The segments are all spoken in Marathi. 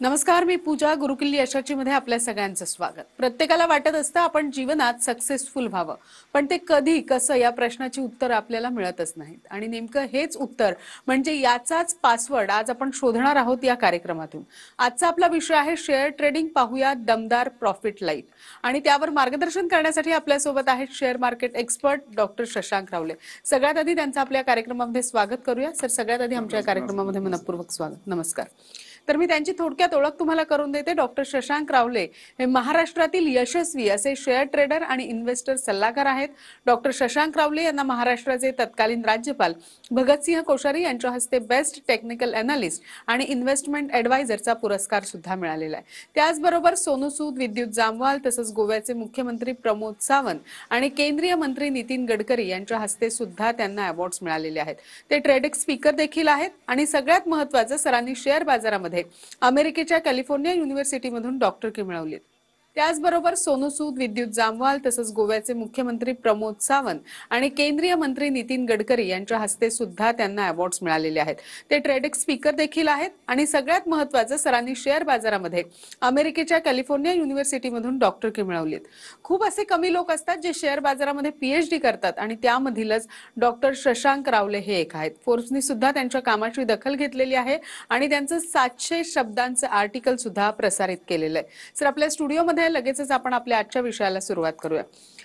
नमस्कार, मी पूजा. गुरुकिल्ली यशाची मध्ये आपल्या सगळ्यांचं स्वागत. प्रत्येकाला वाटत असतं आपण जीवनात सक्सेसफुल व्हावं, पण ते कधी कसं या प्रश्नाची उत्तर आपल्याला मिळतच नाहीत. आणि नेमकं हेच उत्तर म्हणजे याचाच पासवर्ड आज आपण शोधणार आहोत या कार्यक्रमातून. आजचा आपला विषय आहे शेअर ट्रेडिंग. पाहूया दमदार प्रॉफिट लाईफ. आणि त्यावर मार्गदर्शन करण्यासाठी आपल्यासोबत आहेत share market expert doctor Shashank रावले. सगळ्यात आधी त्यांचं आपल्या कार्यक्रमामध्ये स्वागत करूया. सर, सगळ्यात आधी आमच्या कार्यक्रमामध्ये मनपूर्वक स्वागत. नमस्कार. तर मी त्यांची थोडक्यात ओळख तुम्हाला करून देते. डॉक्टर शशांक रावले हे महाराष्ट्रातील यशस्वी असे शेअर ट्रेडर आणि इन्व्हेस्टर सल्लागार आहेत. डॉक्टर शशांक रावले यांना महाराष्ट्राचे तत्कालीन राज्यपाल भगतसिंह कोश्यारी यांच्या हस्ते बेस्ट टेक्निकल अनालिस्ट आणि इन्व्हेस्टमेंट ॲडवायझरचा पुरस्कार सुद्धा मिळालेला आहे. त्याचबरोबर सोनू सूद, विद्युत जामवाल तसंच गोव्याचे मुख्यमंत्री प्रमोद सावंत आणि केंद्रीय मंत्री नितीन गडकरी यांच्या हस्ते सुद्धा त्यांना अवॉर्ड्स मिळालेले आहेत. ते ट्रेडेक्स स्पीकर देखील आहेत आणि सगळ्यात महत्त्वाचं, सरांनी शेअर बाजारामध्ये अमेरिकेच्या कॅलिफोर्निया युनिव्हर्सिटीमधून डॉक्टरकी मिळवली. त्याचबरोबर सोनू सूद, विद्युत जामवाल तसंच गोव्याचे मुख्यमंत्री प्रमोद सावंत आणि केंद्रीय मंत्री नितीन गडकरी यांच्या हस्ते सुद्धा त्यांना अवॉर्ड्स मिळालेले आहेत. ते ट्रेडेक्स स्पीकर देखील आहेत आणि सगळ्यात महत्त्वाचं, सरांनी शेअर बाजारामध्ये अमेरिकेच्या कॅलिफोर्निया युनिव्हर्सिटीमधून डॉक्टरकी मिळवली. खूप असे कमी लोक असतात जे शेअर बाजारामध्ये पीएचडी करतात आणि त्यामधीलच डॉक्टर शशांक रावले हे एक आहेत. फोर्ब्सनी सुद्धा त्यांच्या कामाची दखल घेतलेली आहे आणि त्यांचं 700 शब्दांचं आर्टिकल सुद्धा प्रसारित केलेलं आहे. सर, आपल्या स्टुडिओमध्ये लगेचच आपण आपल्या आजच्या विषयाला सुरुवात करूया.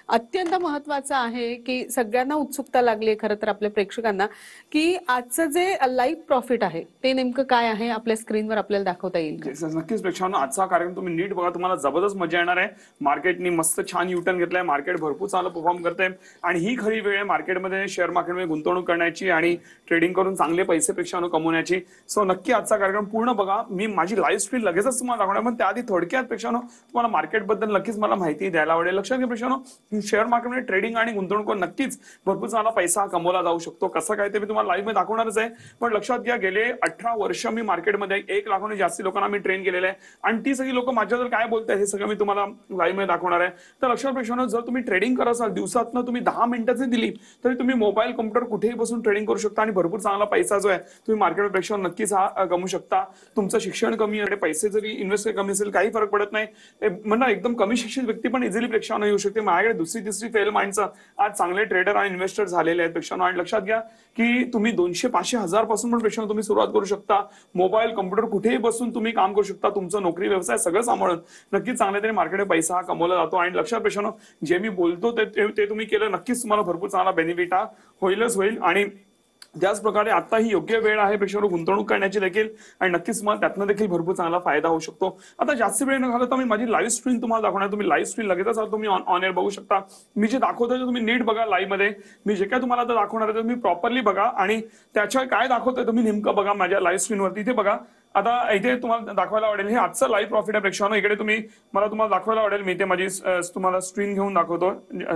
अत्यंत महत्त्वाचं आहे की सगळ्यांना उत्सुकता लागली खरं तर आपल्या प्रेक्षकांना की आजचं जे लाईव्ह प्रॉफिट आहे ते नेमकं काय आहे, आपल्या स्क्रीनवर आपल्याला दाखवता येईल का? नक्कीच प्रेक्षकांनो, आजचा कार्यक्रम तुम्ही नीट बघा, तुम्हाला जबरदस्त मजा येणार आहे. मार्केटनी मस्त छान युटर्न घेतलाय, मार्केट भरपूर चांगलं परफॉर्म करतंय आणि ही खरी वेळ आहे मार्केटमध्ये, शेअर मार्केटमध्ये गुंतवणूक करण्याची आणि ट्रेडिंग करून चांगले पैसे प्रेक्षकांनो कमवण्याची. सो नक्की आजचा कार्यक्रम पूर्ण बघा. मी माझी लाईव्ह स्क्रीन लगेचच तुम्हाला दाखवणार, पण त्याआधी थोडक्यात प्रेक्षकांनो तुम्हाला मार्केटबद्दल नक्कीच मला माहिती द्यायला आवडेल. लक्षात घ्या प्रेक्षकांनो, शेअर मार्केटमध्ये ट्रेडिंग आणि गुंतवणूक करून नक्कीच भरपूर चांगला पैसा कमवला जाऊ शकतो. कसं काय ते मी तुम्हाला लाईव्ह मध्ये दाखवणारच आहे. पण लक्षात घ्या, गेले 18 वर्ष मी मार्केटमध्ये 1 लाखाहून जास्ती लोकांना मी ट्रेन केलेलं आहे आणि ती सगळी लोक माझ्याबद्दल काय बोलतात हे सगळं मी तुम्हाला लाईव्ह मध्ये दाखवणार आहे. तर लक्षात प्रेक्षकांनो, जर तुम्ही ट्रेडिंग करत असाल, दिवसातनं तुम्ही 10 मिनिटांची दिली तरी तुम्ही मोबाईल, कम्प्युटर कुठेही बसून ट्रेडिंग करू शकता आणि भरपूर चांगला पैसा जो आहे तुम्ही मार्केट प्रेक्षकांनो नक्कीच हा कमवू शकता. तुमचं शिक्षण कमी आहे, पैसे जरी इन्व्हेस्ट कमी असेल काही फरक पडत नाही. म्हणा एकदम कमी शिक्षित व्यक्ती पण इझिली प्रेक्षकांनो येऊ शकते. माझ्याकडे दुसरी तिसरी फेल माइंडचं आज चांगले ट्रेडर आणि इन्व्हेस्टर झालेले आहेत प्रेक्षकांनो. आणि लक्षात घ्या की तुम्ही 200, 500, 1000 पासून पण प्रेक्षकांनो तुम्ही सुरुवात करू शकता. मोबाईल, कम्प्युटर कुठेही बसून तुम्ही काम करू शकता. तुमचं नोकरी, व्यवसाय सगळं सांभाळून नक्कीच चांगल्या तरी मार्केटमध्ये पैसा कमवला जातो. आणि लक्षात प्रेक्षकांनो, जे मी बोलतो ते तुम्ही केलं नक्कीच तुम्हाला भरपूर चांगला बेनिफिट होईलच होईल. आणि त्याच प्रकारे आता ही योग्य वेळ आहे प्रेक्षकांनो गुंतवणूक करण्याची देखील, आणि नक्कीच मला त्यातनं देखील भरपूर चांगला फायदा होऊ शकतो. आता जास्त वेळ न घालवता मी माझी लाईव्ह स्क्रीन तुम्हाला दाखवणार. तुम्ही लाईव्ह स्क्रीन लगेचच तुम्ही ऑन एअर बघू शकता. मी जे दाखवतोय तुम्ही नीट बघा. लाईव्ह मध्ये मी जे काय तुम्हाला आता दाखवणार आहे तुम्ही प्रॉपरली बघा आणि त्याच्या काय दाखवतोय तुम्ही नेमकं बघा. माझ्या लाईव्ह स्क्रीनवरती इथे बघा. आता इथे तुम्हाला दाखवायला आवडेल हे आजचं लाईव्ह प्रॉफिट आहे प्रेक्षकांनो. इकडे तुम्हाला दाखवायला आवडेल, मी इथे माझी तुम्हाला स्क्रीन घेऊन दाखवतो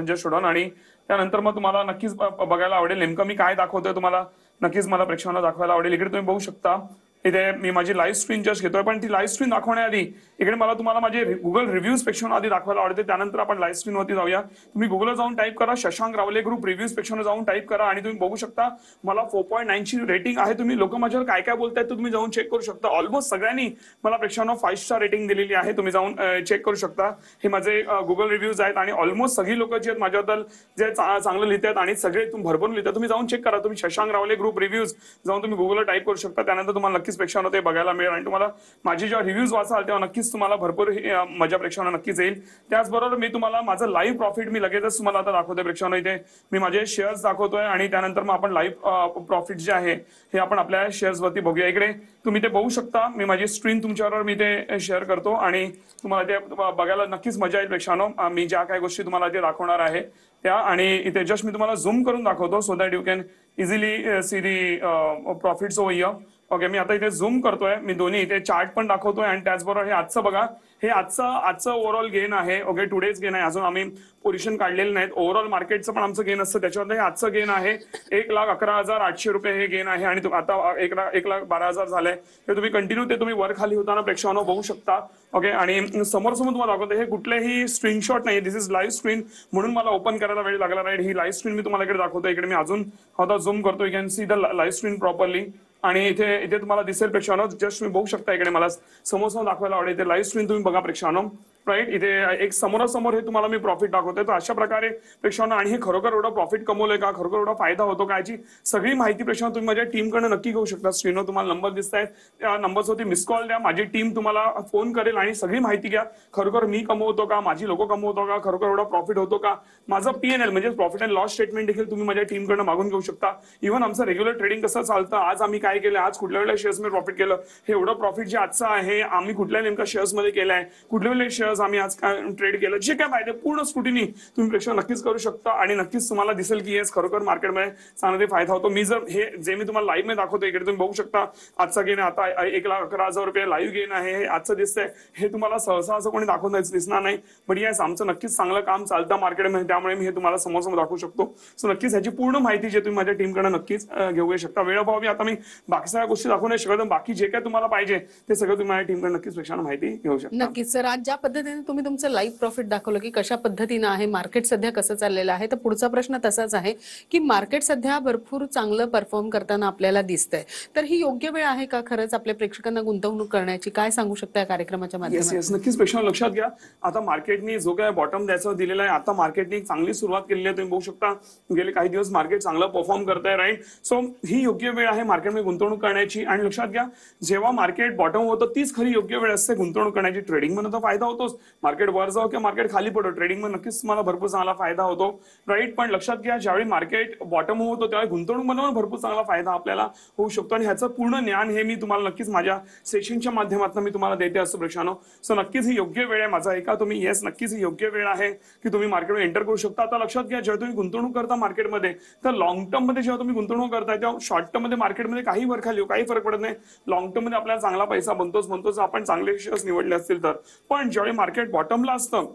जस्ट शोडून, आणि त्यानंतर मग तुम्हाला नक्कीच बघायला आवडेल नेमकं मी काय दाखवतोय. तुम्हाला नक्कीच मला प्रेक्षकांना दाखवायला आवडेल. इकडे तुम्ही बघू शकता, इथे मी माझी लाईव्ह स्क्रीन जस्ट घेतोय. पण ती लाईव्ह स्क्रीन दाखवण्याआधी इकडे मला तुम्हाला माझे गुगल रिव्ह्यूज पेक्षा आधी दाखवायला आवडते. त्यानंतर आपण लाईव्ह स्क्रीनवरती जाऊया. तुम्ही गुगलला जाऊन टाईप करा शशांक रावले ग्रुप रिव्ह्यूज पेक्षा जाऊन टाईप करा आणि तुम्ही बघू शकता मला 4.9 ची रेटिंग आहे. तुम्ही लोक माझ्यावर काय काय बोलतायत तर तुम्ही जाऊन चेक करू शकता. ऑलमोस्ट सगळ्यांनी मला प्रेक्षकांना 5 स्टार रेटिंग दिलेली आहे. तुम्ही जाऊन चेक करू शकता. हे माझे गुगल रिव्ह्यूज आहेत आणि ऑलमोस्ट सगळी लोक जे आहेत माझ्याबद्दल जे चांगलं लिहितात आणि सगळे तुम्ही भरपूर लिहितात. तुम्ही जाऊन चेक करा. तुम्ही शशांक रावले ग्रुप रिव्ह्यूज जाऊन तुम्ही गुगलला टाईप करू शकता. त्यानंतर तुम्हाला नक्कीच प्रेक्षकांना ते बघायला मिळेल आणि तुम्हाला माझी जेव्हा रिव्ह्यूज वाचाल तेव्हा नक्कीच तुम्हाला भरपूर मजा प्रेक्षकांना नक्कीच येईल. त्याचबरोबर मी तुम्हाला माझं लाईव्ह प्रॉफिट मी लगेचच तुम्हाला आता दाखवतोय प्रेक्षकांना. इथे मी माझे शेअर्स दाखवतोय आणि त्यानंतर मग आपण लाईव्ह प्रॉफिट जे आहे हे आपण आपल्या शेअर्स वरती बघूया. इकडे तुम्ही ते बघू शकता. मी माझी स्क्रीन तुमच्याबरोबर मी ते शेअर करतो आणि तुम्हाला ते बघायला नक्कीच मजा येईल प्रेक्षकांनो. मी ज्या काही गोष्टी तुम्हाला ते दाखवणार आहे त्या, आणि इथे जस्ट मी तुम्हाला झूम करून दाखवतो so that you can easily see the profits over here. Okay, मी आता इथे झूम करतोय. मी दोन्ही इथे चार्ट पण दाखवतोय आणि त्याचबरोबर हे आजचं बघा. हे आजचं ओव्हरऑल गेन आहे. ओके, टुडेज गेन आहे. अजून आम्ही पोझिशन काढलेले नाहीत. ओव्हरऑल मार्केटचं पण आमचं गेन असतं त्याच्यावर. हे आजचं गेन आहे 1,11,800 रुपये हे गेन आहे आणि आता 1,12,000 झालंय. हे तुम्ही कंटिन्यू ते तुम्ही वर खाली होताना प्रेक्षकांनो बघू शकता. ओके, आणि समोर तुम्हाला दाखवतो. हे कुठलेही स्क्रीनशॉट नाही, दिस इज लाईव्ह स्क्रीन, म्हणून मला ओपन करायला वेळ लागला नाही. ही लाईव्ह स्क्रीन मी तुम्हाला इकडे दाखवतो. इकडे मी अजून आता झूम करतो. You can see the live screen properly. आणि इथे इथे तुम्हाला दिसेल प्रेक्षकांनो, जस्ट तुम्ही बघू शकता इकडे मला समोर दाखवायला आवडेल. इथे लाईव्ह स्क्रीन तुम्ही बघा प्रेक्षकांनो, राईट. इथे एक समोरासमोर हे तुम्हाला मी प्रॉफिट दाखवतोय. तर अशा प्रकारे प्रेक्षकांनो, आणि हे खरोखर एवढा प्रॉफिट कमवलंय का, खरोखर एवढा फायदा होतो का, याची सगळी माहिती प्रेक्षकांनो तुम्ही माझ्या टीमकडे नक्की घेऊ शकता. स्क्रीनवर तुम्हाला नंबर दिसत आहेत, त्या नंबरवरती मिस कॉल द्या. माझी टीम तुम्हाला फोन करेल आणि सगळी माहिती घ्या. खरोखर मी कमवतो का, माझी लोक कमवतो का, खरोखर एवढा प्रॉफिट होतो का. माझं P&L म्हणजे प्रॉफिट अँड लॉस स्टेटमेंट देखील तुम्ही माझ्या टीमकडनं मागून घेऊ शकता. इव्हन आमचं रेग्युलर ट्रेडिंग कसं चालतं, आज आम्ही काय केलं, आज कुठल्या वेळेला शेअर्समध्ये प्रॉफिट केलं, हे एवढं प्रॉफिट जे आजचं आहे आम्ही कुठल्या नेमका शेअर्समध्ये केलंय, कुठल्या वेळेला शेअर्स आम्ही आज ट्रेड केलं, जे काय माहिती पूर्ण स्क्रुटिनी तुम्ही प्रेक्षक नक्कीच करू शकता. आणि नक्कीच तुम्हाला दिसेल की येस खरोखर मार्केटमध्ये चांगला फायदा होतो. मी जर हे जे मी तुम्हाला लाईव्ह मध्ये दाखवतो, इकडे तुम्ही बघू शकता आजचा गेन आता 1,11,000 रुपये लाईव्ह गेन आहे. हे आजचं दिसतंय, हे तुम्हाला सहसा असं कोणी दाखवून दिसणार नाही. पण येस आमचं नक्कीच चांगलं काम चालतं मार्केटमध्ये, त्यामुळे मी हे तुम्हाला समोर दाखवू शकतो. सो नक्कीच ह्याची पूर्ण माहिती जे तुम्ही माझ्या टीमकडे नक्कीच घेऊ शकता. वेळोभावी आता मी बाकी सगळ्या गोष्टी दाखवू नाही शकत, बाकी जे काय तुम्हाला पाहिजे ते सगळं तुम्ही माझ्या टीमकडे नक्कीच प्रेक्षकांना माहिती घेऊ शकता. नक्कीच सर, आज ज्या पद्धतीने तुम्ही तुमचं लाईव्ह प्रॉफिट दाखवलं की कशा पद्धतीनं आहे, मार्केट सध्या कसं चाललेलं आहे, तर पुढचा प्रश्न तसाच आहे की मार्केट सध्या भरपूर चांगलं परफॉर्म करताना आपल्याला दिसतंय, तर ही योग्य वेळ आहे का खरंच आपल्या प्रेक्षकांना गुंतवणूक करण्याची? काय सांगू शकता या कार्यक्रमाच्या माध्यमातून? येस नक्कीच प्रेक्षकांना लक्षात घ्या, आता मार्केटने जो काय बॉटम द्यायचं दिलेला आहे, आता मार्केटने चांगली सुरुवात केलेली आहे. तुम्ही बघू शकता गेले काही दिवस मार्केट चांगलं परफॉर्म करत आहे, राईट. सो ही योग्य वेळ आहे मार्केटमध्ये गुंतवणूक करण्याची. आणि लक्षात घ्या, जेव्हा मार्केट बॉटम होतं तीच खरी योग्य वेळ असते गुंतवणूक करण्याची. ट्रेडिंग मध्ये तर फायदा होतोच, मार्केट वर जाऊ किंवा मार्केट खाली पडो, ट्रेडिंग मध्ये नक्कीच तुम्हाला भरपूर चांगला फायदा होतो, राईट. पण लक्षात घ्या, ज्यावेळी मार्केट बॉटम होतो त्यावेळी गुंतवणूक मध्ये भरपूर चांगला फायदा आपल्याला होऊ शकतो. आणि ह्याचं पूर्ण ज्ञान हे मी तुम्हाला नक्कीच माझ्या सेशनच्या माध्यमातून मी तुम्हाला देते असतो प्रेक्षकांनो. सो नक्कीच ही योग्य वेळ आहे, माझा ऐका तुम्ही. येस नक्कीच ही योग्य वेळ आहे की तुम्ही मार्केटमध्ये एंटर करू शकता. आता लक्षात घ्या, जेव्हा तुम्ही गुंतवणूक करता मार्केटमध्ये, तर लॉंग टर्म मध्ये जेव्हा तुम्ही गुंतवणूक करताय तेव्हा शॉर्ट टर्म मध्ये मार्केटमध्ये काही वर खाली काही फरक पडत नाही. लॉंग टर्म मध्ये आपल्याला चांगला पैसा बनतोच आपण चांगले शेअर्स निवडले असतील तर. पण ज्यावेळी मार्केट बॉटमला असतं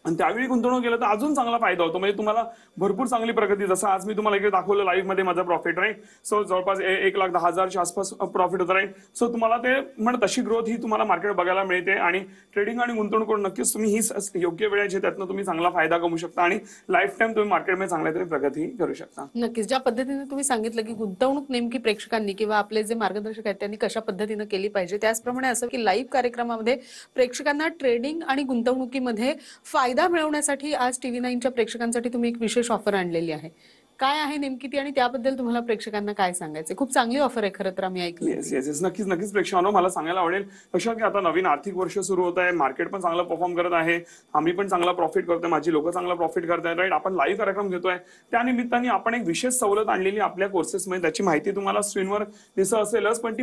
आणि त्यावेळी गुंतवणूक केलं तर अजून चांगला फायदा होतो. म्हणजे तुम्हाला भरपूर चांगली प्रगती, जसं आज मी तुम्हाला इकडे दाखवलं लाईव्ह मध्ये माझा प्रॉफिट, राईट. सो जवळपास 1,10,000च्या आसपास प्रॉफिट होतं, राईट. सो तुम्हाला ते म्हणजे तशी ग्रोथ ही तुम्हाला मार्केट बघायला मिळते. आणि ट्रेडिंग आणि गुंतवणूक करून नक्कीच तुम्ही ही योग्य वेळ आहे त्यातनं तुम्ही चांगला फायदा कमवू शकता आणि लाईफ टाइम तुम्ही मार्केटमध्ये चांगल्या तरी प्रगती करू शकता. नक्कीच, ज्या पद्धतीने तुम्ही सांगितलं की गुंतवणूक नेमकी प्रेक्षकांनी किंवा आपले जे मार्गदर्शक आहेत त्यांनी कशा पद्धतीनं केली पाहिजे, त्याचप्रमाणे असं की लाईव्ह कार्यक्रमामध्ये प्रेक्षकांना ट्रेडिंग आणि गुंतवणुकीमध्ये फायदा मिळवण्यासाठी आज TV9च्या प्रेक्षकांसाठी तुम्ही एक विशेष ऑफर आणलेली आहे. काय आहे नेमकी ती आणि त्याबद्दल तुम्हाला प्रेक्षकांना काय सांगायचं? खूप चांगली ऑफर आहे खरं तर, आम्ही ऐकली. येस नक्कीच प्रेक्षकांनो, मला सांगायला आवडेल लक्षात घ्या, आता नवीन आर्थिक वर्ष सुरू होत आहे, मार्केट पण चांगला परफॉर्म करत आहे, आम्ही पण चांगला प्रॉफिट करतोय, माझी लोक चांगला प्रॉफिट करतायत, राईट. आपण लाईव्ह कार्यक्रम घेतोय, त्यानिमित्ताने आपण एक विशेष सवलत आणलेली आपल्या कोर्सेसमध्ये. त्याची माहिती तुम्हाला स्क्रीनवर दिसत असेलच, पण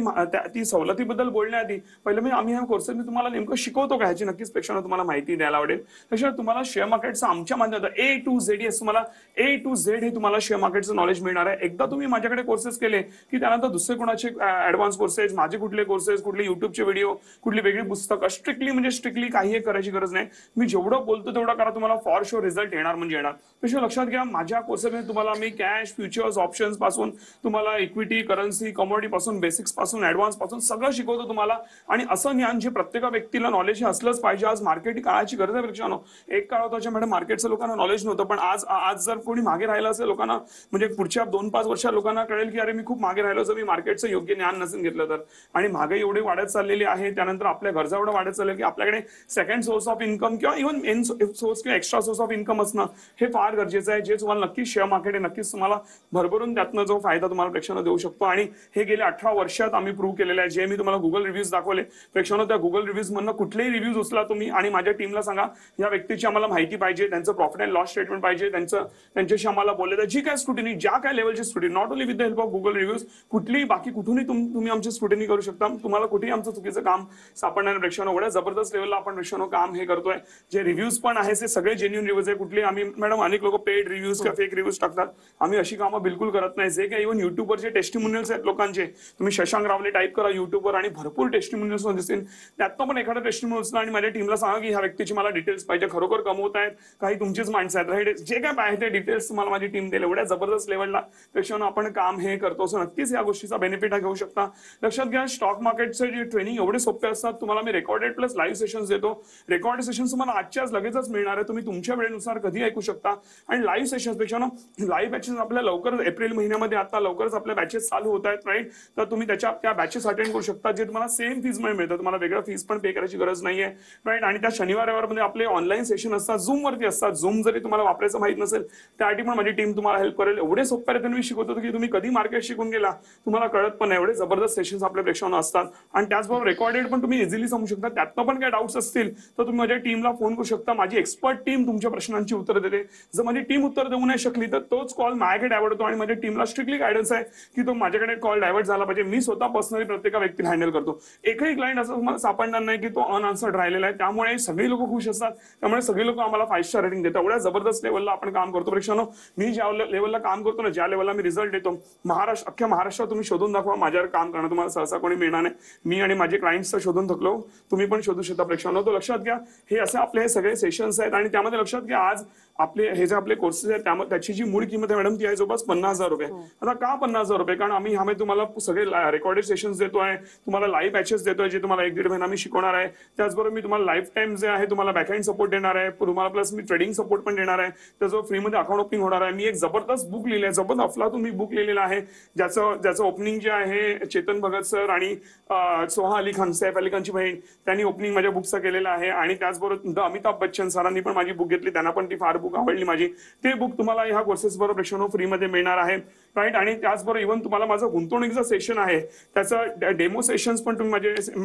ती सवलतीबद्दल बोलण्याआधी पहिलं आम्ही ह्या कोर्सेस मी तुम्हाला नेमकं शिकवतो का ह्याची नक्कीच प्रेक्षकांना तुम्हाला माहिती द्यायला आवडेल. त्याशिवाय तुम्हाला शेअर मार्केटचं आमच्या माध्यमातून A to Z तुम्हाला A to Z हे तुम्हाला शेअर मार्केटचं नॉलेज मिळणार आहे. एकदा तुम्ही माझ्याकडे कोर्सेस केले की त्यानंतर दुसरे कोणाचे ऍडव्हान्स कोर्सेस, माझे कुठले कोर्सेस, कुठले युट्यूबचे व्हिडिओ, कुठली वेगळी पुस्तकं, स्ट्रिक्टली काही करायची गरज नाही. मी जेवढं बोलतो तेवढं करा, तुम्हाला फॉर शुअर रिझल्ट येणार म्हणजे येणार. त्याशिवाय लक्षात घ्या, माझ्या कोर्सेसमध्ये तुम्हाला मी कॅश, फ्युचर्स, ऑप्शन्स पासून तुम्हाला इक्विटी, करन्सी, कमोडिटी पासून, बेसिक्स पासून, ऍडव्हान्स पासून सगळं शिकवतो तुम्हाला. आणि असं ज्ञान जे प्रत्येक व्यक्तीला नॉलेज हे असलंच पाहिजे. आज मार्केट काळाची गरज आहे प्रेक्षकांनो. एक काळ होता ज्यामध्ये मार्केटचं लोकांना नॉलेज नव्हतं, पण आज जर कोणी मागे राहिलं असेल लोकांना, म्हणजे पुढच्या 2-5 वर्षात लोकांना कळेल की अरे मी खूप मागे राहिलो जर मी मार्केटचं योग्य ज्ञान नसेल घेतलं तर. आणि महागाई एवढी वाढत चाललेली आहे, त्यानंतर आपल्या गरजा एवढं वाढत चाललेलं की आपल्याकडे सेकंड सोर्स ऑफ इन्कम किंवा इव्हन मेन सोर्स किंवा एक्स्ट्रा सोर्स ऑफ इन्कम असणं हे फार गरजेचं आहे, जे तुम्हाला नक्कीच शेअर मार्केट आहे नक्कीच तुम्हाला भरभरून त्यातनं जो फायदा तुम्हाला प्रेक्षकांना देऊ शकतो. आणि हे गेले 18 वर्षात आम्ही प्रूव्ह केलेलं आहे. जे मी तुम्हाला गुगल रिव्ह्यूज दाखवले प्रेक्षकांना, त्या गुगल रिव्ह्यूज मधनं कुठलेही रिव्ह्यूज उचला तुम्ही आणि माझ्या टीमला सांगा या व्यक्तीची आम्हाला माहिती पाहिजे, त्यांचं प्रॉफिट अँड लॉस स्टेटमेंट पाहिजे, त्यांच्याशी आम्हाला बोलले जी काय स्क्रुटिनी, ज्या काय लेवलची scrutiny, not only with the help of Google reviews, कुठलीही बाकी कुठूनही तुम्ही आमची स्क्रुटिनी करू शकता. तुम्हाला कुठेही आमचं चुकीचं काम सापडणार प्रेक्षकांनो. एवढ्या जबरदस्त लेवलला आपण प्रेक्षकांनो काम हे करतोय. जे रिव्ह्यूज पण आहे ते सगळे जेन्युइन रिव्ह्यूज आहे. कुठली आम्ही मॅडम अनेक लोक पेड रिव्ह्यूज किंवा फेक रिव्ह्यूज टाकतात, आम्ही अशी कामं बिलकुल करत नाही. जे काही इव्हन युट्यूबवर जे टेस्टिमोनियल्स आहेत लोकांचे, तुम्ही शशांक रावले टाईप करा युट्यूबवर आणि भरपूर टेस्टिमोनियल्स दिसतील. त्यातनं पण एखादा टेस्टिमोनियल्स आणि माझ्या टीमला सांगा की ह्या व्यक्तीची मला डिटेल्स पाहिजे, खरोखर कमवत आहेत, काही तुमचीच माणसं आहेत, राईट. जे काय आहे ते डिटेल्स तुम्हाला माझी टीम देईल. एवढ्या जबरदस्त लेवलला पेक्षा आपण काम हे करतो. सो नक्कीच या गोष्टीचा बेनिफिट घेऊ शकता. लक्षात घ्या, स्टॉक मार्केटचे जे ट्रेनिंग एवढे सोपे असतात. तुम्हाला मी रेकॉर्डेड प्लस लाईव्ह सेशन्स देतो. रेकॉर्ड सेशन्स तुम्हाला आजच्याच लगेचच मिळणार आहे. तुम्ही तुमच्या वेळेनुसार कधी ऐकू शकता. आणि लाईव्ह सेशन्स पेक्षा लाईव्ह बॅचेस आपल्या लवकर एप्रिल महिन्यामध्ये आता लवकरच आपल्या बॅचेस चालू होत आहेत, राईट. तर तुम्ही त्या बॅचेस अटेंड करू शकता, जे तुम्हाला सेम फीज मध्ये मिळतं. तुम्हाला वेगळं फीज पण पे करायची गरज नाहीये, राईट. आणि त्या शनिवार रविवारमध्ये आपले ऑनलाईन सेशन असतात, झूम वरती असतात. झूम जरी तुम्हाला वापरायचं माहित नसेल त्यासाठी पण माझी टीम तुम्हाला हेल्प करेल. एवढे सोप्या रीतीने मी शिकवतो की तुम्ही कधी मार्केट शिकून गेला तुम्हाला कळत पण नाही. एवढे जबरदस्त सेशन्स आपल्या प्रेक्षकांना असतात. आणि त्याचबरोबर रेकॉर्डेड पण तुम्ही इझिली समजू शकता. त्यातनं पण काही डाऊट्स असतील तर तुम्ही माझ्या टीमला फोन करू शकता. माझी एक्सपर्ट टीम तुमच्या प्रश्नांची उत्तर देते. जर माझी टीम उत्तर देऊ नाही शकली तर तोच कॉल माझ्याकडे डायव्हर्ट होतो आणि माझ्या टीमला स्ट्रिक्टली गायडन्स आहे की तो माझ्याकडे कॉल डायव्हर्ट झाला पाहिजे. मी स्वतः पर्सनली प्रत्येक व्यक्तीला हँडल करतो. एकही क्लायंट असं तुम्हाला सापडणार नाही की तो अनआन्सर्ड राहिलेला आहे. त्यामुळे सगळी लोक खुश असतात. त्यामुळे सगळी लोक आम्हाला 5 स्टार रेटिंग देतात. एवढ्या जबरदस्त लेवलला आपण काम करतो प्रेक्षकांनो. मी ज्या लेवलला काम करतो ना, ज्या लेवलला मी रिझल्ट देतो, अख्ख्या महाराष्ट्रात तुम्ही शोधून दाखवा माझ्यावर काम करणं तुम्हाला सहसा कोणी मिळणार नाही. मी आणि माझे क्लायंट्स शोधून थकलो, तुम्ही पण शोधू शकता प्रेक्षकांनो. तो लक्षात घ्या, हे असे आपले हे सगळे सेशन्स आहेत. आणि त्यामध्ये लक्षात घ्या, आज आपले हे जे आपले कोर्सेस आहेत त्यामध्ये त्याची जी मूळ किंमत आहे मॅडम ती आहे जवळपास 50,000 रुपये. आता का 50,000 रुपये? कारण आम्ही ह्यामध्ये तुम्हाला सगळे रेकॉर्डेड सेशन्स देतोय, तुम्हाला लाईव्ह बॅचेस देतोय जे तुम्हाला 1-1.5 महिना मी शिकवणार आहे. त्याचबरोबर मी तुम्हाला लाईफ टाइम जे आहे तुम्हाला बॅकएंड सपोर्ट देणार आहे. तुम्हाला प्लस मी ट्रेडिंग सपोर्ट पण देणार आहे. त्याचं फ्रीमध्ये अकाउंट ओपनिंग होणार आहे. मी एक जबरदस्त बुक लिहिलं आहे, जबरदस्त अफलातून मी बुक लिहिलेलं आहे, ज्याचं ओपनिंग जे आहे चेतन भगत सर आणि सोहा अली खान, सैफ अली खानची बहीण, त्यांनी ओपनिंग माझ्या बुकचं केलेलं आहे. आणि त्याचबरोबर अमिताभ बच्चन सरांनी पण माझी बुक घेतली, त्यांना पण ती फार बुक आवडली माझी. ते बुक तुम्हाला ह्या कोर्सेस बरोबर प्रेक्षकांनो फ्रीमध्ये मिळणार आहे, राईट. आणि त्याचबरोबर इव्हन तुम्हाला माझं गुंतवणुकीचं सेशन आहे त्याचं डेमो सेशन्स पण तुम्ही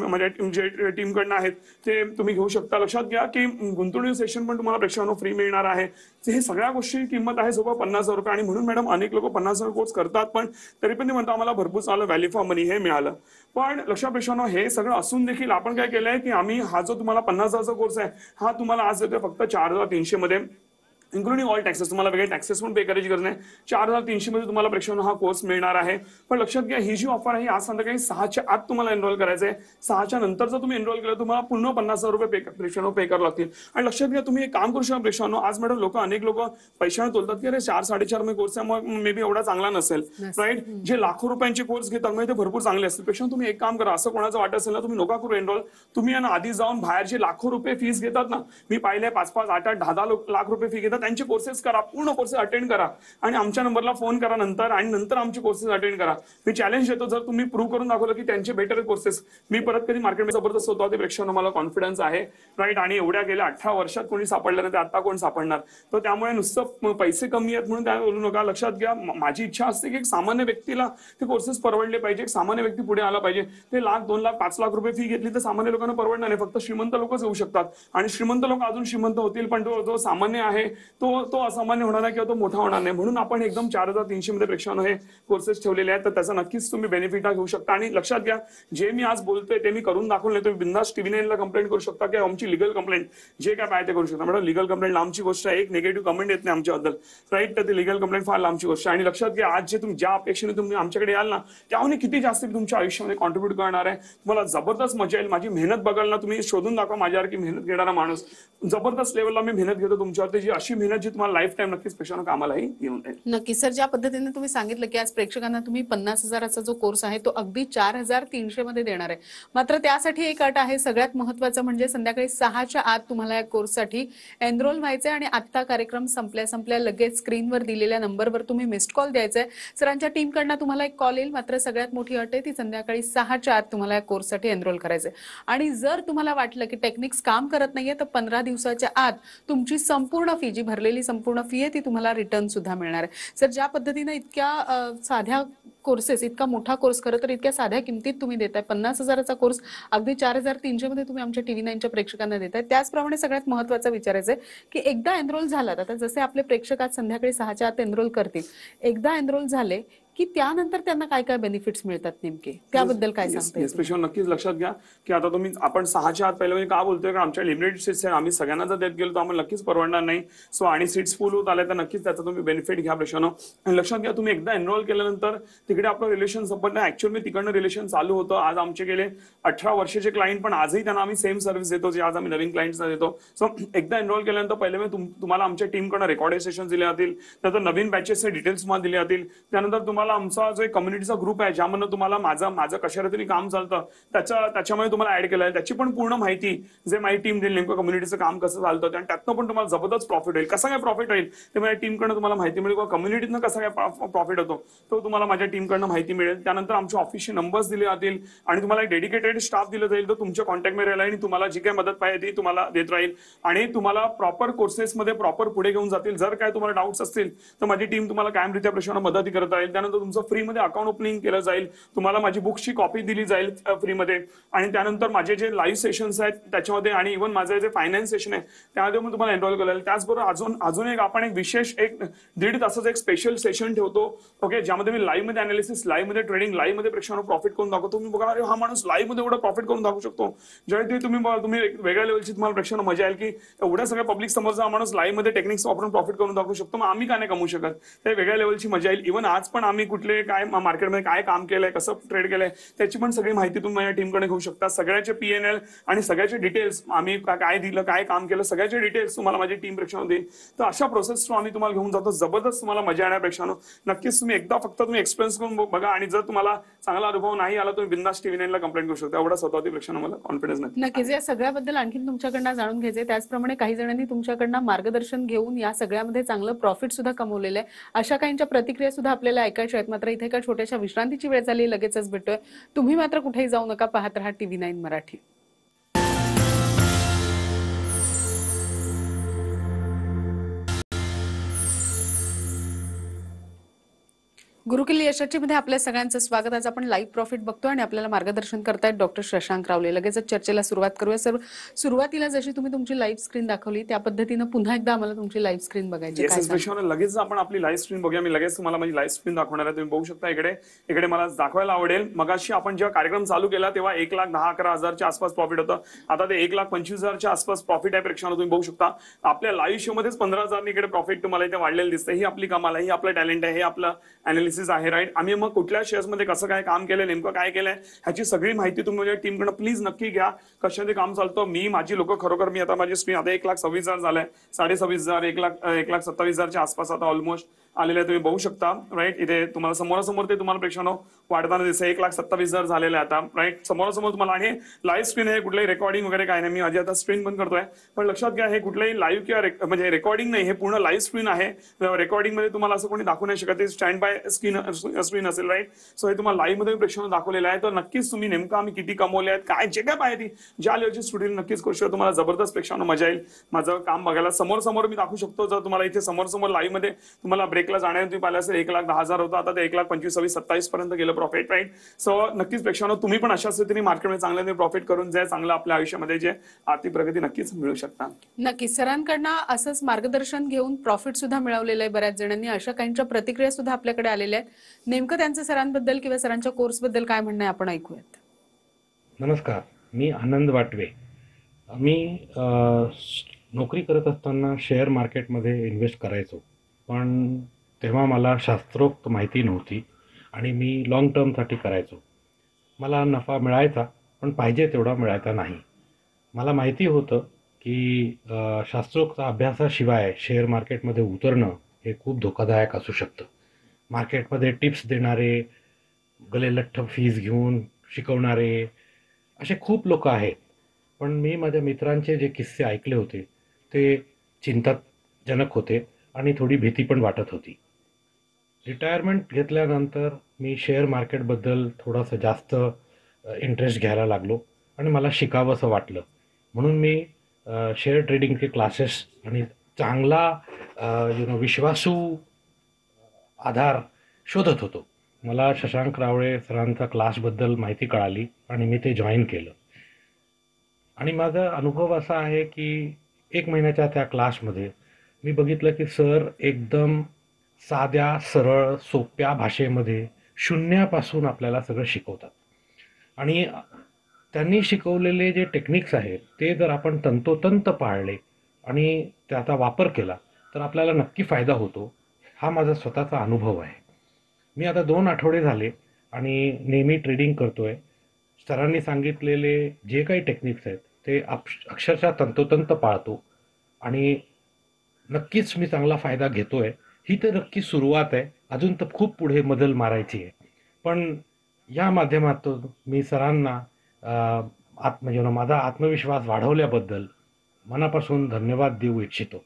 माझ्या जे टीमकडनं आहेत ते तुम्ही घेऊ शकता. लक्षात घ्या की गुंतवणूक सेशन पण तुम्हाला प्रेक्षकांनो फ्री मिळणार आहे. हे सगळ्या गोष्टी किंमत आहे जवळ 50,000 रुपये. आणि म्हणून मॅडम अनेक लोक 50,000 कोर्स करतात पण तरी पण ते म्हणतात आम्हाला भरपूर चांगलं व्हॅल्यू फॉर मनी हे मिळालं. पण लक्षात प्रेक्षकांनो, हे सगळं असून देखील आपण काय केलंय की आम्ही हा जो तुम्हाला 50,000चा कोर्स आहे हा तुम्हाला आज देतोय फक्त 4,300 मध्ये, इन्क्लुडिंग ऑल टॅक्सेस. तुम्हाला वेगळे टॅक्सेस पण पे करायची गरज नाही. 4,300 मध्ये तुम्हाला प्रेक्षकांनो हा कोर्स मिळणार आहे. पण लक्षात घ्या, ही जी ऑफर आहे आज संध्याकाळी 6च्या आत तुम्हाला एनरोल करायचं आहे. 6च्या नंतर जर तुम्ही एनरोल केलं तुम्हाला पूर्ण 50,000 रुपये प्रेक्षकांनो पे करावं लागतील. आणि लक्षात घ्या, तुम्ही एक काम करू शकता प्रेक्षकांनो, आज मॅडम अनेक लोक पैशाने बोलतात की अरे 4-4.5 मध्ये कोर्स आहे, मग मे बी एवढा चांगला नसेल, राईट. जे लाखो रुपयांचे कोर्स घेतात म्हणजे ते भरपूर चांगले असतील. प्रेक्षकांनो तुम्ही एक काम करा, असं कोणाचं वाटत असेल ना, तुम्ही नका करू एनरोल. तुम्ही आधी जाऊन बाहेर जे लाखो रुपये फीस घेतात ना, मी पाहिले 5-5, 8-8, 10-10 लाख रुपये फी घेतात, त्यांचे कोर्सेस करा, पूर्ण कोर्सेस अटेंड करा आणि आमच्या नंबरला फोन करा नंतर, आणि नंतर आमचे कोर्सेस अटेंड करा. मी चॅलेंज देतो, जर तुम्ही प्रूव्ह करून दाखवलं की त्यांचे बेटर कोर्सेस मी परत कधी मार्केटमध्ये जबरदस्त होतो, ते प्रेक्षकांना मला कॉन्फिडन्स आहे, राईट. आणि एवढ्या गेल्या 18 वर्षात कोणी सापडलं नाही, ते आता कोण सापडणार? तर त्यामुळे नुसतं पैसे कमी आहेत म्हणून त्या बोलू नका. लक्षात घ्या, माझी इच्छा असते की एक सामान्य व्यक्तीला ते कोर्सेस परवडले पाहिजे. एक सामान्य व्यक्ती पुढे आला पाहिजे. ते 1,00,000, 2,00,000, 5,00,000 रुपये फी घेतली तर सामान्य लोकांना परवडणार नाही. फक्त श्रीमंत लोकच येऊ शकतात आणि श्रीमंत लोक अजून श्रीमंत होतील, पण जो सामान्य आहे तो असामान्य होणार नाही किंवा तो मोठा होणार नाही. म्हणून आपण एकदम 4,300 मध्ये प्रेक्षकांनो हे कोर्सेस ठेवलेले आहेत. तर त्याचा नक्कीच तुम्ही बेनिफिट घेऊ शकता. आणि लक्षात घ्या, जे मी आज बोलतोय ते मी करून दाखवले. तुम्ही बिंदास TV9 ला कंप्लेंट करू शकता की आमची लिगल कंप्लेंट जे काय पाहिजे ते करू शकता. मॅडम लिगल कंप्लेंट लांबची गोष्ट आहे, एक निगेटिव्ह कमेंट येत नाही आमच्याबद्दल, राईट. तर ती लिगल कंप्लेंट फार लांबची गोष्ट आहे. आणि लक्षात घ्या, आज जे तुम्ही ज्या अपेक्षेने तुम्ही आमच्याकडे याल ना, त्याहून किती जास्त तुमच्या आयुष्यामध्ये कॉन्ट्रीब्युट करणार आहे. तुम्हाला जबरदस्त मजा येईल. माझी मेहनत बघाल ना, तुम्ही शोधून दाखवा माझ्यावर की मेहनत घेणारा माणूस. जबरदस्त लेवलला मी मेहनत घेतो तुमच्यावरती, जी अशी मेहनत जी तुम्हाला लाईफ टाइम नक्कीच प्रेक्षकांना कामालाही येऊन जाईल. नक्की सर, ज्या पद्धतीने तुम्ही सांगितलं की आज प्रेक्षकांना तुम्ही 50,000चा जो कोर्स आहे तो अगदी 4,300 मध्ये देणार आहे. मात्र त्यासाठी एक अट आहे, सगळ्यात महत्वाचं म्हणजे संध्याकाळी 6च्या आत तुम्हाला या कोर्ससाठी एनरोल व्हायचंय. आणि आत्ता कार्यक्रम संपल्या लगेच स्क्रीनवर दिलेल्या नंबरवर तुम्ही मिस्ड कॉल द्यायचाय. सरांच्या टीमकडनं तुम्हाला एक कॉल येईल. मात्र सगळ्यात मोठी अट आहे ती संध्याकाळी 6च्या आत तुम्हाला या कोर्ससाठी एनरोल करायचंय. आणि जर तुम्हाला वाटलं की टेक्निक्स काम करत नाहीये तर 15 दिवसाच्या आत तुमची संपूर्ण फी, जी भरलेली संपूर्ण फी आहे ती तुम्हाला रिटर्न सुद्धा मिळणार आहे. सर, ज्या पद्धतीने इतक्या साध्या कोर्सेस, इतका मोठा कोर्स, खरं तर इतक्या साध्या किमतीत तुम्ही देताय, 50,000चा कोर्स अगदी 4,300 मध्ये तुम्ही आमच्या TV9च्या प्रेक्षकांना देताय. त्याचप्रमाणे सगळ्यात महत्त्वाचं विचारायचं आहे की एकदा एनरोल झालात, आता जसे आपले प्रेक्षक आज संध्याकाळी 6च्या आत एनरोल करतील, एकदा एनरोल झाले की त्यानंतर त्यांना काय काय बेनिफिट्स मिळतात नेमके, त्याबद्दल काय सांगता येईल? स्पेशल नक्कीच लक्षात घ्या की आता आपण 6च्या आत पहिल्या का बोलतोय का आमच्या लिमिटेड सीट्स आहे, आम्ही सगळ्यांना जर देत गेलो तर आम्हाला नक्कीच परवडणार नाही. सो आणि सीट्स फुल होत आल्या तर नक्कीच त्याचा तुम्ही बेनिफिट घ्या प्रश्न. आणि लक्षात घ्या तुम्ही एकदा एनरोल केल्यानंतर तिकडे आपलं रिलेशन संपत नाही. ऍक्च्युअली तिकडनं रिलेशन चालू होतं. आज आमचे गेले 18 वर्षाचे क्लायंट पण आजही त्यांना आम्ही सेम सर्व्हिस देतो जे आज आम्ही नवीन क्लायंट्सना देतो. सो एकदा एनरोल केल्यानंतर पहिले तुम्हाला आमच्या टीमकडनं रेकॉर्डेड सेशन दिले जातील, त्यानंतर नवीन बॅचेसचे डिटेल्स तुम्हाला दिले जातील, त्यानंतर तुम्हाला आमचा जो एक कम्युनिटीचा ग्रुप आहे ज्यामधून तुम्हाला माझं कशा रीतीने काम चालतं त्याच्यामध्ये तुम्हाला ऍड केलं आहे त्याची पण पूर्ण माहिती जे माझी टीम देईल, नेमकं कम्युनिटीचं काम कसं चालतं आणि त्यातनं पण तुम्हाला जबरदस्त प्रॉफिट होईल. कसं काय प्रॉफिट होईल ते माझ्या टीमकडनं तुम्हाला माहिती मिळेल, किंवा कम्युनिटीनं कसं काय प्रॉफिट होतो तो तुम्हाला माझ्या टीमकडनं माहिती मिळेल. त्यानंतर आमच्या ऑफिसचे नंबर्स दिले जातील आणि तुम्हाला एक डेडिकेटेड स्टाफ दिलं जाईल, तो तुमच्या कॉन्टॅक्टमध्ये राहील आणि तुम्हाला जी काही मदत पाहिजे ती तुम्हाला देत राहील आणि तुम्हाला प्रॉपर कोर्सेसमध्ये प्रॉपर पुढे घेऊन जातील. जर काय तुम्हाला डाऊट्स असतील तर माझी टीम तुम्हाला कायमरित्या प्रश्नांना मदत करत राहील. त्यानंतर तुमचं फ्रीमध्ये अकाउंट ओपनिंग केलं जाईल, तुम्हाला माझी बुक्सची कॉपी दिली जाईल फ्रीमध्ये, आणि त्यानंतर माझे जे लाईव्ह सेशन्स आहेत त्याच्यामध्ये आणि इव्हन माझं जे फायनान्स सेशन आहे त्यामध्ये पण तुम्हाला एनरोल करायला. त्याचबरोबर अजून एक आपण एक विशेष 1.5 तासाचं एक स्पेशल सेशन ठेवतो, ओके, ज्यामध्ये मी लाईव्ह मध्ये अनालिसिस, लाईव्ह मध्ये ट्रेडिंग, लाईव्ह मध्ये प्रेक्षकांना प्रॉफिट करून दाखवतो. तुम्ही बघा अरे हा माणूस लाईव्ह मध्ये एवढं प्रॉफिट करून दाखवू शकतो. ज्यावेळी तुम्ही वेगळ्या लेवलची तुम्हाला प्रेक्षकांना मजा येईल की एवढ्या सगळ्या पब्लिक समोर हा माणूस लाईव्ह मध्ये टेक्निक्स वापरून प्रॉफिट करून दाखवू शकतो, मग आम्ही का नाही कमवू शकत. ते वेगळ्या लेवलची मजा येईल. इव्हन आज पण आम्ही कुठले काय मार्केटमध्ये काय काम केलंय, कसं ट्रेड केलंय त्याची पण सगळी माहिती तुम्ही माझ्या टीमकडे घेऊ शकता. सगळ्याचे PNL आणि सगळ्याचे डिटेल्स, आम्ही काय दिलं, काय काम केलं, सगळ्याचे डिटेल्स तुम्हाला माझी टीम प्रेक्षकांना देईल. तर अशा प्रोसेस थ्रू आम्ही तुम्हाला घेऊन जातो. जबरदस्त तुम्हाला मजा येण्यापेक्षा नक्कीच तुम्ही एकदा फक्त तुम्ही एक्सपिरियन्स करून बघा, आणि जर तुम्हाला चांगला अनुभव नाही आला तुम्ही बिंदास TV9 ला कंप्लेंट करू शकता. एवढा स्वतःच्या प्रेक्षकांना मला कॉन्फिडन्स नाही. नक्कीच या सगळ्याबद्दल आणखी तुमच्याकडनं जाणून घ्यायचे. त्याचप्रमाणे काही जणांनी तुमच्याकडनं मार्गदर्शन घेऊन या सगळ्यामध्ये चांगलं प्रॉफिट सुद्धा कमवलेलं आहे. अशा काहींच्या प्रतिक्रिया सुद्धा आपल्याला ऐकायच्या आहेत. मात्र इथे एका छोट्याशा विश्रांतीची वेळ झाली, लगेचच भेटतोय. तुम्ही मात्र कुठेही जाऊ नका, पाहत रहा TV9 मराठी. गुरुकिल्ली यशाची मध्ये आपल्या सगळ्यांचं स्वागत. आज आपण लाईव्ह प्रॉफिट बघतोय आणि आपल्याला मार्गदर्शन करतायत डॉक्टर शशांक रावले. लगेचच चर्चेला सुरुवात करूया. सर, सुरुवातीला जशी तुम्ही तुमची लाईव्ह स्क्रीन दाखवली त्या पद्धतीनं पुन्हा एकदा आम्हाला तुमची लाईव्ह स्क्रीन बघायची आहे. लगेच आपण आपली लाईव्ह स्क्रीन बघूया. मी लगेच तुम्हाला माझी लाईव्ह स्क्रीन दाखवणार आहे. तुम्ही बघू शकता इकडे मला दाखवायला आवडेल. मगाशी आपण जेव्हा कार्यक्रम चालू केला तेव्हा 1,10,11,000च्या आसपास प्रॉफिट होतं. आता ते 1,25,000च्या आसपास प्रॉफिट आहे प्रेक्षकांना. तुम्ही बघू शकता आपल्या लाईव्ह शो मध्येच 15,000 इकडे प्रॉफिट तुम्हाला इथे वाढलेलं दिसतं. ही आपली कमाल आहे, ही आपलं टॅलेंट आहे, हे आपलं अनालिसिस आहे, राईट. आम्ही मग कुठल्या शेअर्समध्ये कसं काय काम केलंय, नेमकं काय केलंय ह्याची सगळी माहिती तुम्ही माझ्या टीमकडनं प्लीज नक्की घ्या. कशामध्ये काम चालतं, माझी लोक खरोखर, मी आता माझी स्क्रीन आता 1,26,000 झालंय, 26,500, 1,27,000च्या आसपास आता ऑलमोस्ट आलेलं आहे. तुम्ही बघू शकता, राईट. इथे तुम्हाला समोरासमोर ते तुम्हाला प्रेक्षकांनो वाढताना दिसतं. 1,27,000 झालेलं आहे आता, राईट. समोरासमोर तुम्हाला, आणि लाईव्ह स्क्रीन आहे, कुठलंही रेकॉर्डिंग वगैरे काय नाही. मी माझी आता स्क्रीन बंद करतोय, पण लक्षात घ्या हे कुठलंही लाईव्ह किंवा म्हणजे रेकॉर्डिंग नाही, हे पूर्ण लाईव्ह स्क्रीन आहे. रेकॉर्डिंग मध्ये तुम्हाला असं कोणी दाखवू नाही शकत, स्टँड बाय स्क्रीन असेल, राईट. सो हे तुम्हाला लाईव्ह मध्ये प्रेक्षकांना दाखवलेलं आहे. तर नक्कीच तुम्ही नेमकं आम्ही किती कमवले आहेत, काय जे काय पाहिजे ज्या लेवलची स्टुडिओ नक्कीच करू शकतो. तुम्हाला जबरदस्त प्रेक्षकांना मजा येईल माझं काम बघायला. समोर मी दाखवू शकतो. जर तुम्हाला इथे समोर लाईव्ह मध्ये तुम्हाला ब्रेकला जाण्यात तुम्ही पाहिलं असेल 1,10,000 होतं, आता ते 1,25,27 पर्यंत गेलं प्रॉफिट, राईट. सो नक्कीच प्रेक्षकांनो तुम्ही पण अशाच रीतीने मार्केटमध्ये चांगल्याने प्रॉफिट करून जे चांगलं आपल्या आयुष्यामध्ये जे आर्थिक प्रगती नक्कीच मिळू शकता. नक्कीच सरांकडनं असंच मार्गदर्शन घेऊन प्रॉफिट सुद्धा मिळवलेलं आहे बऱ्याच जणांनी. अशा काहींच्या प्रतिक्रिया सुद्धा आपल्याकडे आलेल्या आहेत. नेमकं त्यांचं सरांबद्दल किंवा सरांच्या कोर्सबद्दल काय म्हणणं आहे आपण ऐकूयात. नमस्कार, मी आनंद वाटवे. मी नोकरी करत असताना शेअर मार्केटमध्ये इन्व्हेस्ट करायचो, पण तेव्हा मला शास्त्रोक्त माहिती नव्हती आणि मी लाँग टर्मसाठी करायचो. मला नफा मिळायचा, पण पाहिजे तेवढा मिळायचा नाही. मला माहिती होतं की शास्त्रोक्त अभ्यासाशिवाय शेअर मार्केटमध्ये उतरणं हे खूप धोकादायक असू शकतं. मार्केटमध्ये टिप्स देणारे, गलेलठ्ठ फीज घेऊन शिकवणारे असे खूप लोक आहेत. पण मी माझ्या मित्रांचे जे किस्से ऐकले होते ते चिंताजनक होते आणि थोडी भीती पण वाटत होती. रिटायरमेंट घेतल्यानंतर मी शेअर मार्केटबद्दल थोडंसं जास्त इंटरेस्ट घ्यायला लागलो आणि मला शिकावंसं वाटलं. म्हणून मी शेअर ट्रेडिंगचे क्लासेस आणि चांगला विश्वासू आधार शोधत होतो. मला शशांक रावळे सरांचा क्लासबद्दल माहिती कळाली आणि मी ते जॉईन केलं. आणि माझा अनुभव असा आहे की 1 महिन्याच्या त्या क्लासमध्ये मी बघितलं की सर एकदम साध्या, सरळ, सोप्या भाषेमध्ये शून्यापासून आपल्याला सगळं शिकवतात. आणि त्यांनी शिकवलेले जे टेक्निक्स आहेत ते जर आपण तंतोतंत पाळले आणि त्याचा वापर केला तर आपल्याला नक्की फायदा होतो. हा माझा स्वतःचा अनुभव आहे. मी आता 2 आठवडे झाले आणि नेहमी ट्रेडिंग करतोय. सरांनी सांगितलेले जे काही टेक्निक्स आहेत ते अक्षरशः तंतोतंत पाळतो आणि नक्कीच मी चांगला फायदा घेतोय. ही तर नक्की सुरुवात आहे. अजून तर खूप पुढे मजल मारायची आहे. पण या माध्यमातून मी सरांना म्हणजे माझा आत्मविश्वास वाढवल्याबद्दल मनापासून धन्यवाद देऊ इच्छितो.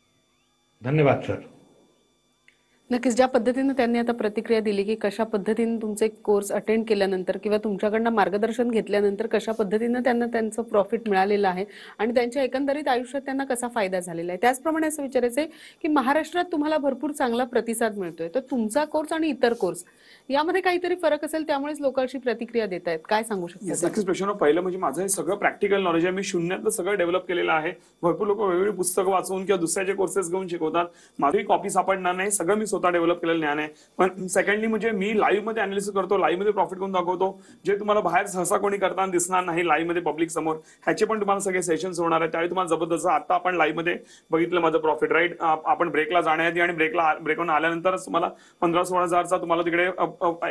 धन्यवाद सर. नक्कीच ज्या पद्धतीने त्यांनी आता प्रतिक्रिया दिली की कशा पद्धतीने तुमचे कोर्स अटेंड केल्यानंतर किंवा तुमच्याकडनं मार्गदर्शन घेतल्यानंतर कशा पद्धतीने त्यांना त्यांचं प्रॉफिट मिळालेलं आहे आणि त्यांच्या एकंदरीत आयुष्यात त्यांना कसा फायदा झालेला आहे. त्याचप्रमाणे असं विचारायचं आहे की महाराष्ट्रात तुम्हाला भरपूर चांगला प्रतिसाद मिळतोय, तर तुमचा कोर्स आणि इतर कोर्स यामध्ये काहीतरी फरक असेल, त्यामुळेच लोक अशी प्रतिक्रिया देत आहेत. काय सांगू शकता? नक्कीच प्रश्न. पहिलं म्हणजे माझं हे सगळं प्रॅक्टिकल नॉलेज आहे. मी शून्यातलं सगळं डेव्हलप केलेलं आहे. भरपूर लोक वेगवेगळी पुस्तकं वाचून किंवा दुसऱ्याचे कोर्सेस घेऊन शिकवतात. माझी कॉपी सापडणार नाही. सगळं मी स्वतः डेव्हलप केलेलं ज्ञान आहे. पण सेकंडली म्हणजे मी लाईव्ह मध्ये अनालिसिस करतो, लाईव्ह मध्ये प्रॉफिट करून दाखवतो, जे तुम्हाला बाहेर सहसा कोणी करताना दिसणार नाही लाईव्ह मध्ये पब्लिक समोर. ह्याचे पण तुम्हाला सगळे सेशन्स होणार आहेत. त्यावेळी तुम्हाला जबरदस्त आता आपण लाईव्ह मध्ये बघितलं माझं प्रॉफिट राईट. आपण ब्रेकला जाण्याआधी आणि ब्रेकवरून आल्यानंतरच तुम्हाला 15-16 हजारचा तुम्हाला तिकडे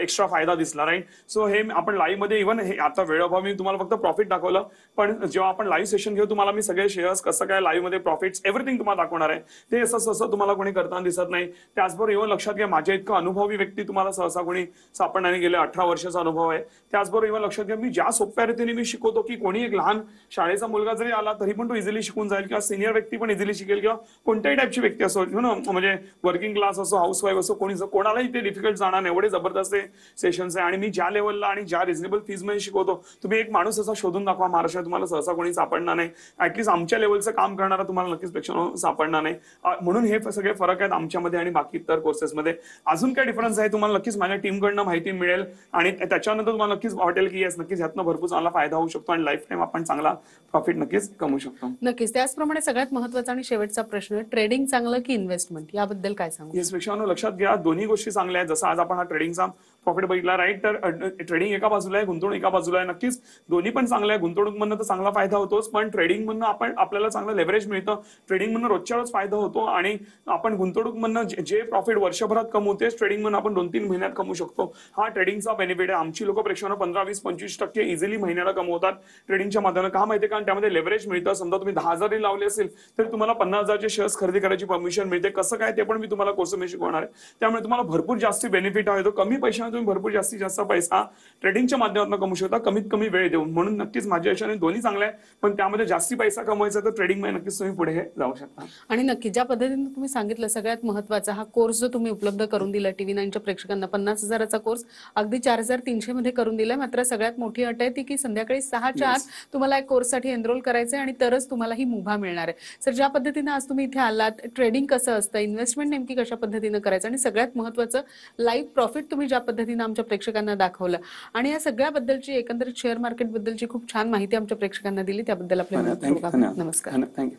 एक्स्ट्रा फायदा दिसला राईट. सो हे आपण लाईव्ह मध्ये इव्हन हे आता वेळोभावी मी तुम्हाला फक्त प्रॉफिट दाखवलं, पण जेव्हा आपण लाईव्ह सेशन घेऊ तुम्हाला मी सगळे शेअर्स कसं काय लाईव्ह मध्ये प्रॉफिट्स एव्हरीथिंग तुम्हाला दाखवणार आहे. ते असं तुम्हाला कोणी करताना दिसत नाही. त्याचबरोबर इव्हन लक्षात घ्या माझ्या इतका अनुभवी व्यक्ती तुम्हाला सहसा कोणी सापडण्याने गेले. 18 वर्षाचा अनुभव आहे. त्याचबरोबर इव्हन लक्षात घ्या मी ज्या सोप्या रीतीने मी शिकवतो की कोणी एक लहान शाळेचा मुलगा जरी आला तरी पण तो इझिली शिकून जाईल, किंवा सिनियर व्यक्ती पण इझिली शिकेल, किंवा कोणत्याही टाईपची व्यक्ती असो म्हणजे वर्किंग क्लास असो, हाऊस वाईफ असो, कोणालाही ते डिफिकल्ट जाणार नाही. एवढे जबरदस्त सेशन्स आहे. आणि मी ज्या लेवलला आणि ज्या रिझनेबल फीज मध्ये शिकवतो, तुम्ही एक माणूस असा शोधून दाखवा महाराष्ट्रात तुम्हाला सहसा कोणी सापडणार नाही. ऍटलीस्ट आमच्या लेवलचं काम करणारा तुम्हाला नक्कीच प्रेक्षक सापडणार नाही. म्हणून हे सगळे फरक आहेत आमच्यामध्ये आणि बाकी इतर कोर्सेसमध्ये. अजून काय डिफरन्स आहे तुम्हाला नक्कीच माझ्या टीमकडनं माहिती मिळेल आणि त्याच्यानंतर तुम्हाला नक्कीच वाटेल की येस नक्कीच ह्यातनं भरपूर चांगला फायदा होऊ शकतो आणि लाईफ टाईम आपण चांगला प्रॉफिट नक्कीच कमवू शकतो. नक्कीच. त्याचप्रमाणे सगळ्यात महत्त्वाचा आणि शेवटचा प्रश्न, ट्रेडिंग चांगलं की इन्व्हेस्टमेंट, याबद्दल काय सांगू? येस प्रेक्षकांनो लक्षात घ्या दोन्ही गोष्टी चांगल्या आहेत. जसं आज आपण हा ट्रेडिंगचा प्रॉफिट बघितला राईट, तर ट्रेडिंग एका बाजूला आहे, गुंतवणूक एका बाजूला आहे. नक्कीच दोन्ही पण चांगलं आहे. गुंतवणूक मधनं तर चांगला फायदा होतोच, पण ट्रेडिंग मधनं आपल्याला चांगलं लेव्हरेज मिळतं. ट्रेडिंग मधनं रोजच्या रोज फायदा होतो आणि आपण गुंतवणूक मधनं जे प्रॉफिट वर्षभरात कमवतेच ट्रेडिंग मधून आपण 2-3 महिन्यात कमवू शकतो. हा ट्रेडिंगचा बेनिफिट आहे. आमची लोक प्रेक्षकांना 15-20-25% इझिली महिन्याला कमवतात ट्रेडिंगच्या माध्यमातून. का माहिती, कारण त्यामध्ये लेव्हरेज मिळतं. समजा तुम्ही 10,000 लावले असेल तर तुम्हाला 50,000चे शेअर्स खरेदी करायची परमिशन मिळते. कसं काय ते पण मी तुम्हाला कोर्समध्ये शिकवणार आहे. त्यामुळे तुम्हाला भरपूर जास्ती बेनिफिट आहे. तो कमी पैशाने तुम्ही भरपूर जास्तीत जास्त पैसा ट्रेडिंगच्या माध्यमातून कमवू शकता, कमीत कमी वेळ देऊन. म्हणून नक्कीच माझ्या आयुष्याने दोन्ही चांगले आहे, पण त्यामध्ये जास्ती पैसा कमवायचा तर ट्रेडिंग मध्ये नक्कीच तुम्ही पुढे जाऊ शकता. आणि नक्की ज्या पद्धतीने तुम्ही सांगितलं, सगळ्यात महत्त्वाचा हा कोर्स जो तुम्ही उपलब्ध करून दिला TV9च्या प्रेक्षकांना, 50,000चा कोर्स अगदी 4,300 मध्ये करून दिलाय. मात्र सगळ्यात मोठी अट आहे ती की संध्याकाळी 6च्या आत तुम्हाला एक कोर्ससाठी एनरोल करायचंय आणि तरच तुम्हाला ही मुभा मिळणार आहे. सर, ज्या पद्धतीने आज तुम्ही इथे आलात, ट्रेडिंग कसं असतं, इन्व्हेस्टमेंट नेमकी कशा पद्धतीने करायचं, आणि सगळ्यात महत्त्वाचं लाईव्ह प्रॉफिट तुम्ही ज्या पद्धतीने आमच्या प्रेक्षकांना दाखवलं, आणि या सगळ्याबद्दलची एकंदरीत शेअर मार्केट बद्दलची खूप छान माहिती आमच्या प्रेक्षकांना दिली, त्याबद्दल आपले नमस्कार. थँक्यू.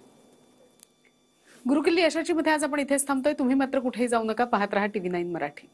गुरुकिल्ली यशाची मध्ये आज आपण इथेच थांबतोय. तुम्ही मात्र कुठेही जाऊ नका, पाहत रहा TV9 मराठी.